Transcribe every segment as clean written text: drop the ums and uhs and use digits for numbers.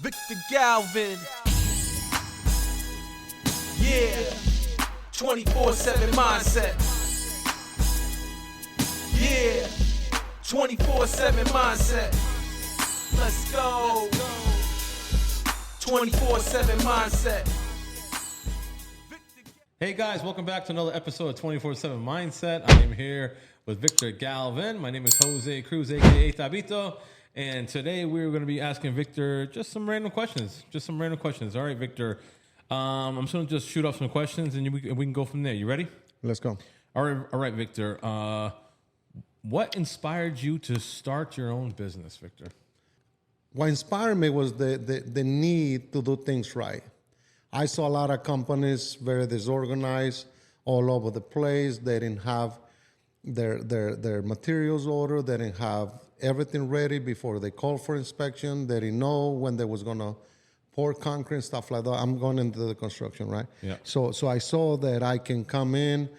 Victor Galvin. Yeah. 24/7 mindset. Yeah. 24/7 mindset. Let's go. 24/7 mindset. Hey guys, welcome back to another episode of 24/7 Mindset. I am here with Victor Galvin. My name is Jose Cruz, aka Tabito, and today we're going to be asking Victor just some random questions. All right, Victor. I'm just going to just shoot off some questions, and we can go from there. You ready? Let's go. All right, Victor. What inspired you to start your own business, Victor? What inspired me was the need to do things right. I saw a lot of companies very disorganized, all over the place. They didn't have their materials ordered. They didn't have everything ready before they called for inspection. They didn't know when they was going to pour concrete and stuff like that. I'm going into the construction, right? Yeah. So I saw that I can come in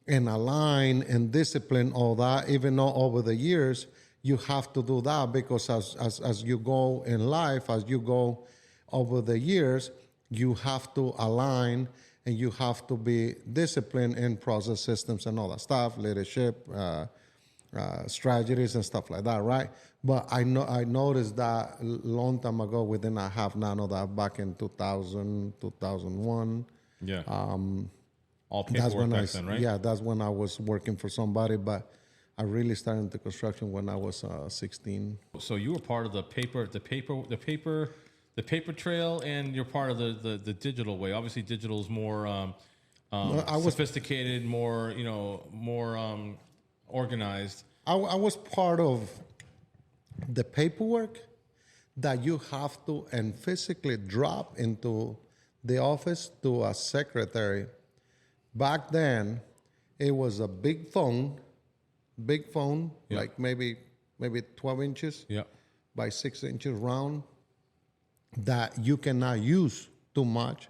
and align and discipline all that, even though over the years you have to do that, because as you go in life, as you go over the years, you have to align and you have to be disciplined in process systems and all that stuff, leadership, strategies and stuff like that, right? But I noticed that a long time ago, we did not have none of that back in 2000, 2001. Yeah. All paperwork back then, right? Yeah, that's when I was working for somebody, but I really started into construction when I was 16. So you were part of the paper trail, and you're part of the digital way. Obviously, digital is more sophisticated, more organized. I was part of the paperwork that you have to and physically drop into the office to a secretary. Back then, it was a big phone, Yeah. like maybe 12 inches Yeah. by 6 inches round, that you cannot use too much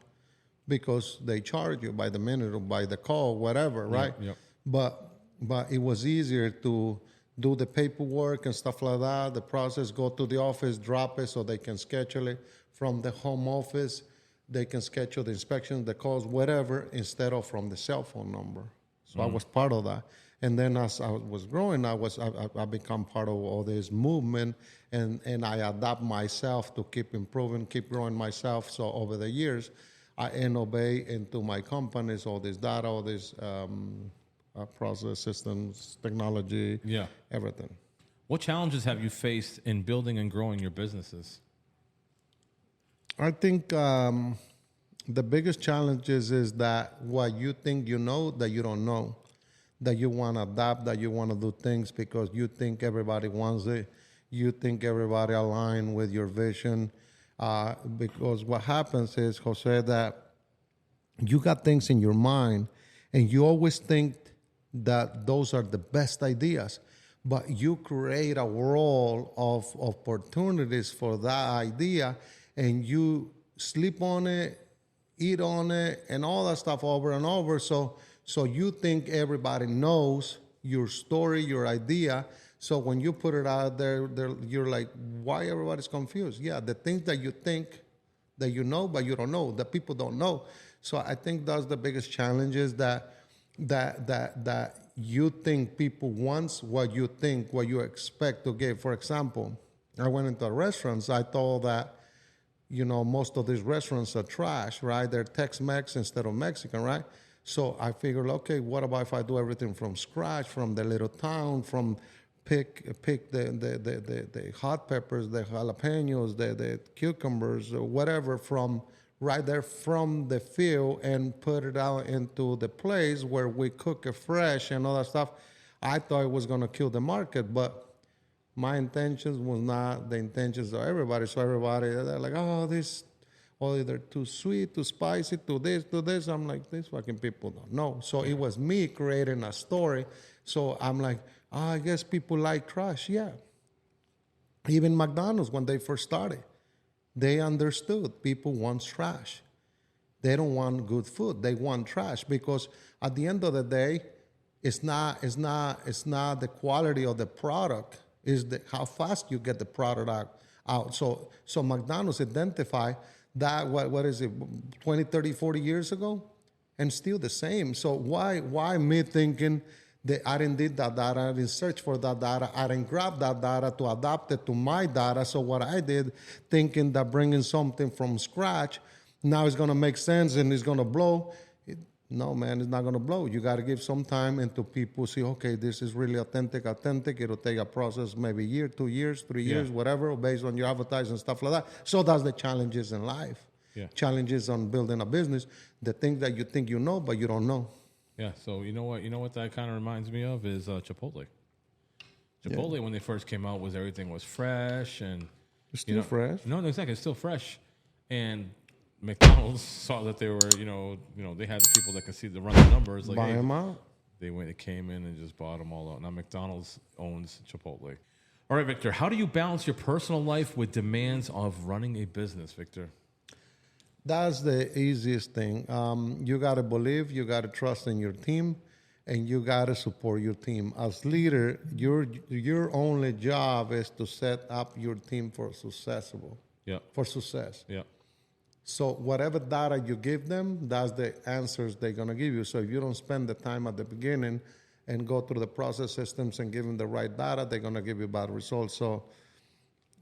because they charge you by the minute or by the call, whatever, right? Yep. But it was easier to do the paperwork and stuff like that, the process, go to the office, drop it so they can schedule it from the home office. They can schedule the inspections, the calls, whatever, instead of from the cell phone number. So I was part of that. And then as I was growing, I become part of all this movement, and I adapt myself to keep improving, keep growing myself. So over the years, I innovate into my companies, all this data, all this process systems, technology, everything. What challenges have you faced in building and growing your businesses? I think the biggest challenge is that what you think you know that you don't know, that you want to adapt, that you want to do things because you think everybody wants it, you think everybody align with your vision. Because what happens is, Jose, that you got things in your mind and you always think that those are the best ideas, but you create a world of opportunities for that idea, and you sleep on it, eat on it, and all that stuff over and over. So you think everybody knows your story, your idea. So when you put it out there, you're like, why everybody's confused? Yeah, the things that you think that you know, but you don't know, that people don't know. So I think that's the biggest challenge, is that you think people want what you think, what you expect to get. For example, I went into restaurants. I thought that, most of these restaurants are trash, right? They're Tex-Mex instead of Mexican, right? So I figured, okay, what about if I do everything from scratch, from the little town, from pick the hot peppers, the jalapenos, the cucumbers, or whatever, from right there from the field, and put it out into the place where we cook it fresh and all that stuff. I thought it was going to kill the market, but my intentions was not the intentions of everybody. So everybody, they're like, oh, this, or either too sweet, too spicy, too this. I'm like, these fucking people don't know. So it was me creating a story. So I'm like, I guess people like trash. Yeah. Even McDonald's, when they first started, they understood people want trash. They don't want good food. They want trash, because at the end of the day, it's not the quality of the product. It's how fast you get the product out. So McDonald's identify that, what is it, 20, 30, 40 years ago, and still the same. So why me thinking that I didn't did that data, I didn't search for that data, I didn't grab that data to adapt it to my data. So what I did, thinking that bringing something from scratch now it's going to make sense and it's going to blow. No, man, it's not going to blow. You got to give some time into people see, okay, this is really authentic. It'll take a process, maybe a year, 2 years, 3 years, whatever, based on your advertising and stuff like that. So that's the challenges in life. Yeah. Challenges on building a business, the things that you think you know, but you don't know. Yeah. So you know what that kind of reminds me of is Chipotle. Chipotle when they first came out everything was fresh and It's still fresh. No, exactly. It's still fresh, and McDonald's saw that they were, they had the people that can see the run the numbers. Like, Buy them out. They came in and just bought them all out. Now McDonald's owns Chipotle. All right, Victor, how do you balance your personal life with demands of running a business, Victor? That's the easiest thing. You got to believe, you got to trust in your team, and you got to support your team. As leader, your only job is to set up your team for success. Yeah. So whatever data you give them, that's the answers they're going to give you. So if you don't spend the time at the beginning and go through the process systems and give them the right data, they're going to give you bad results.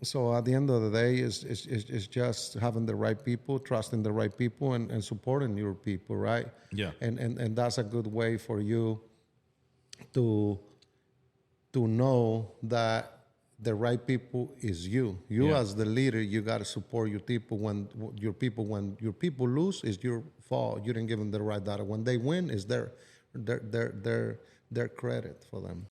So at the end of the day, it's just having the right people, trusting the right people, and supporting your people, right? Yeah. And that's a good way for you to know that the right people is you. You as the leader, you got to support your people. When your people lose, it's your fault. You didn't give them the right data. When they win, it's their credit for them.